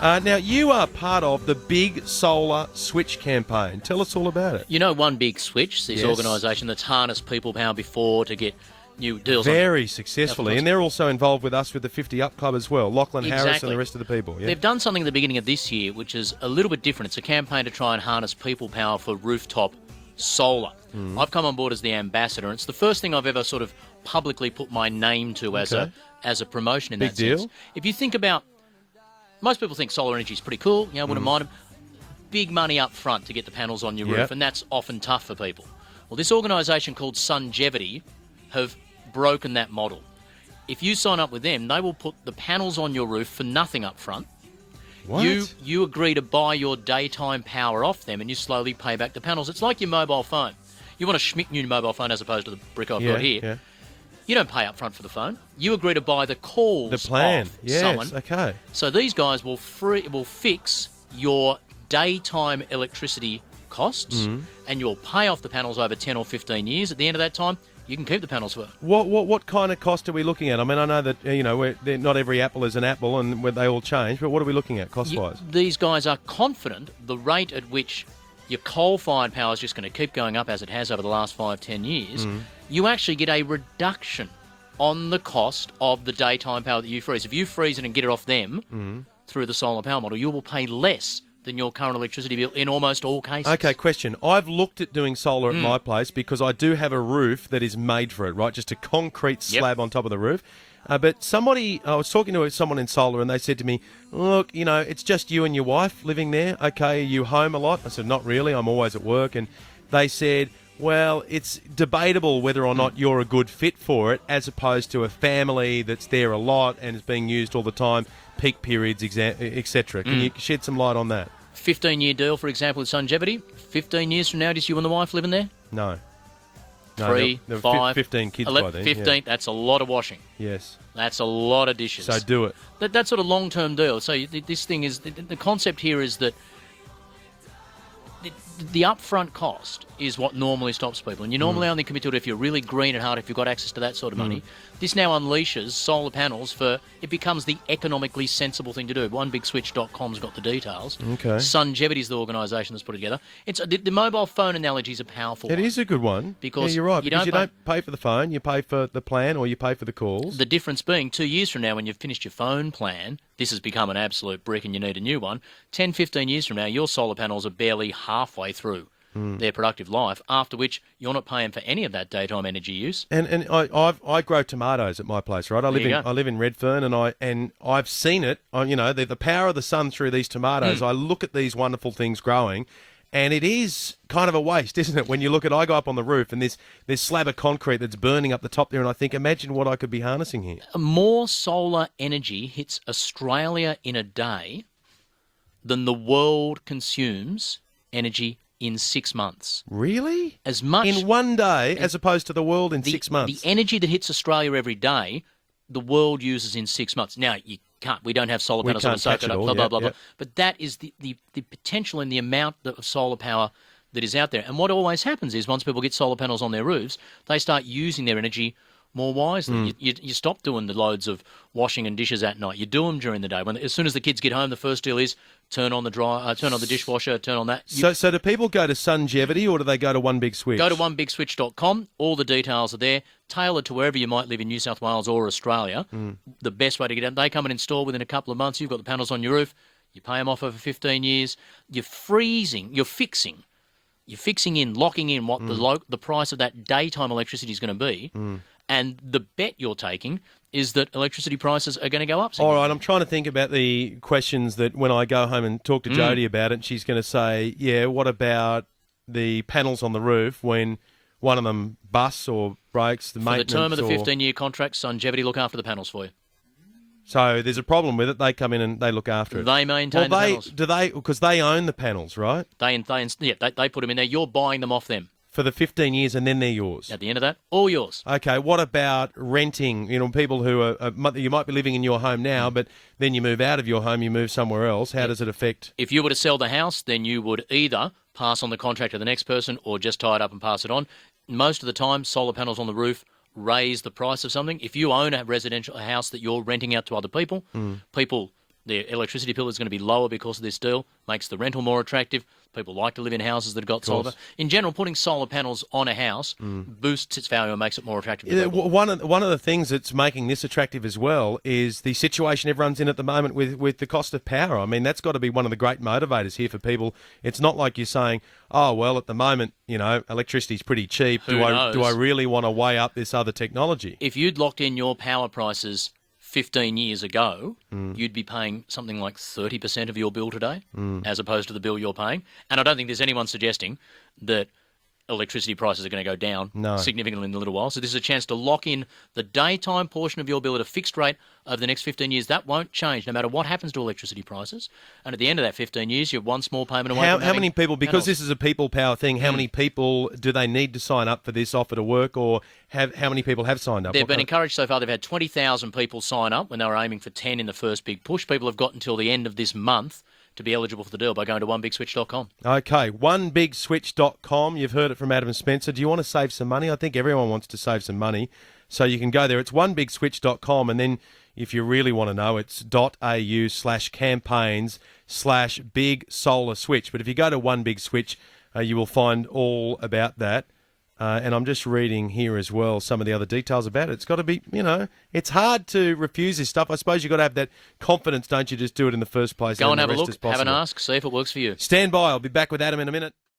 Now, you are part of the Big Solar Switch campaign. Tell us all about it. You know, One Big Switch, this organisation that's harnessed people power before to get new deals. Very successfully. And they're also involved with us with the 50 Up Club as well. Lachlan Harris and the rest of the people. Yeah. They've done something at the beginning of this year which is a little bit different. It's a campaign to try and harness people power for rooftop solar. I've come on board as the ambassador, and it's the first thing I've ever sort of publicly put my name to as a promotion in Big that deal. sense. If you think about, most people think solar energy is pretty cool, you know, wouldn't mind them. Big money up front to get the panels on your roof, and that's often tough for people. Well, this organisation called Sungevity have broken that model. If you sign up with them, they will put the panels on your roof for nothing up front. What? You agree to buy your daytime power off them, and you slowly pay back the panels. It's like your mobile phone. You want a schmick new mobile phone as opposed to the brick I've got here. Yeah. You don't pay up front for the phone. You agree to buy the calls The plan. off Yes, someone. okay. So these guys will fix your daytime electricity costs, and you'll pay off the panels over 10 or 15 years. At the end of that time, you can keep the panels for. What kind of cost are we looking at? I mean, I know that, you know, not every apple is an apple and they all change, but what are we looking at cost-wise? These guys are confident the rate at which your coal-fired power is just going to keep going up as it has over the last 5-10 years. You actually get a reduction on the cost of the daytime power that you freeze. If you freeze it and get it off them through the solar power model, you will pay less than your current electricity bill in almost all cases. Okay, question. I've looked at doing solar at my place because I do have a roof that is made for it, right? Just a concrete slab on top of the roof. But I was talking to someone in solar and they said to me, look, you know, it's just you and your wife living there. Okay, are you home a lot? I said, not really. I'm always at work. And they said, well, it's debatable whether or not you're a good fit for it as opposed to a family that's there a lot and is being used all the time, peak periods, etc. Can you shed some light on that? 15-year deal, for example, with Sungevity. 15 years from now, just you and the wife living there? No. 3, there were 5, 15 kids 11, by then. 15, Yeah. that's a lot of washing. Yes. That's a lot of dishes. So do it. That sort of long-term deal. So this thing is, the concept here is that the upfront cost is what normally stops people. And you normally only commit to it if you're really green at heart, if you've got access to that sort of money. This now unleashes solar panels it becomes the economically sensible thing to do. OneBigSwitch.com's got the details. Okay. Sungevity's the organisation that's put it together. The mobile phone analogy is a powerful one. It is a good one. Because you're right. you Because don't don't pay for the phone, you pay for the plan or you pay for the calls. The difference being 2 years from now when you've finished your phone plan, this has become an absolute brick and you need a new one. 10, 15 years from now, your solar panels are barely halfway through their productive life, after which you're not paying for any of that daytime energy use. And I grow tomatoes at my place, right? I live in Redfern, and I've seen it. You know, the power of the sun through these tomatoes. I look at these wonderful things growing, and it is kind of a waste, isn't it? When you look at, I go up on the roof, and this slab of concrete that's burning up the top there, and I think, imagine what I could be harnessing here. More solar energy hits Australia in a day than the world consumes energy in 6 months. Really? As much in one day, as opposed to the world in 6 months. The energy that hits Australia every day, the world uses in 6 months. Now, we don't have solar panels on the soak it up, blah. But that is the potential and the amount of solar power that is out there. And what always happens is once people get solar panels on their roofs, they start using their energy more wisely. You stop doing the loads of washing and dishes at night. You do them during the day. As soon as the kids get home, the first deal is turn on the dishwasher, turn on that. So do people go to Sungevity or do they go to One Big Switch? Go to OneBigSwitch.com. All the details are there, tailored to wherever you might live in New South Wales or Australia. The best way to get out, they come and install within a couple of months. You've got the panels on your roof. You pay them off over 15 years. You're fixing in, locking in what the price of that daytime electricity is going to be. And the bet you're taking is that electricity prices are going to go up. All right, I'm trying to think about the questions that when I go home and talk to Jodie about it, she's going to say, yeah, what about the panels on the roof when one of them busts or breaks, the maintenance? For the term of the 15-year contract, Sungevity look after the panels for you. So there's a problem with it. They come in and they look after it. They maintain the panels. Do they? Because they own the panels, right? They put them in there. You're buying them off them. For the 15 years and then they're yours. At the end of that, all yours. Okay, what about renting? You know, people who you might be living in your home now, but then you move out of your home, you move somewhere else. How does it affect? If you were to sell the house, then you would either pass on the contract to the next person or just tie it up and pass it on. Most of the time, solar panels on the roof raise the price of something. If you own a residential house that you're renting out to other people, people their electricity bill is going to be lower because of this deal, makes the rental more attractive. People like to live in houses that have got solar. In general, putting solar panels on a house boosts its value and makes it more attractive to people. One of the things that's making this attractive as well is the situation everyone's in at the moment with the cost of power. I mean, that's got to be one of the great motivators here for people. It's not like you're saying, oh, well, at the moment, electricity's pretty cheap. Do I really want to weigh up this other technology? If you'd locked in your power prices 15 years ago, you'd be paying something like 30% of your bill today, as opposed to the bill you're paying. And I don't think there's anyone suggesting that electricity prices are going to go down significantly in a little while. So this is a chance to lock in the daytime portion of your bill at a fixed rate over the next 15 years. That won't change no matter what happens to electricity prices. And at the end of that 15 years, you're one small payment away from how many people, because this is a people power thing, how many people do they need to sign up for this offer to work, or how many people have signed up? They've been encouraged so far. They've had 20,000 people sign up when they were aiming for 10 in the first big push. People have got until the end of this month to be eligible for the deal by going to onebigswitch.com. Okay, onebigswitch.com. You've heard it from Adam and Spencer. Do you want to save some money? I think everyone wants to save some money. So you can go there. It's onebigswitch.com, and then if you really want to know, it's .au/campaigns/big solar switch. But if you go to One Big Switch, you will find all about that. And I'm just reading here as well some of the other details about it. It's got to be, it's hard to refuse this stuff. I suppose you've got to have that confidence, don't you? Just do it in the first place. Go and have a look, have an ask, see if it works for you. Stand by. I'll be back with Adam in a minute.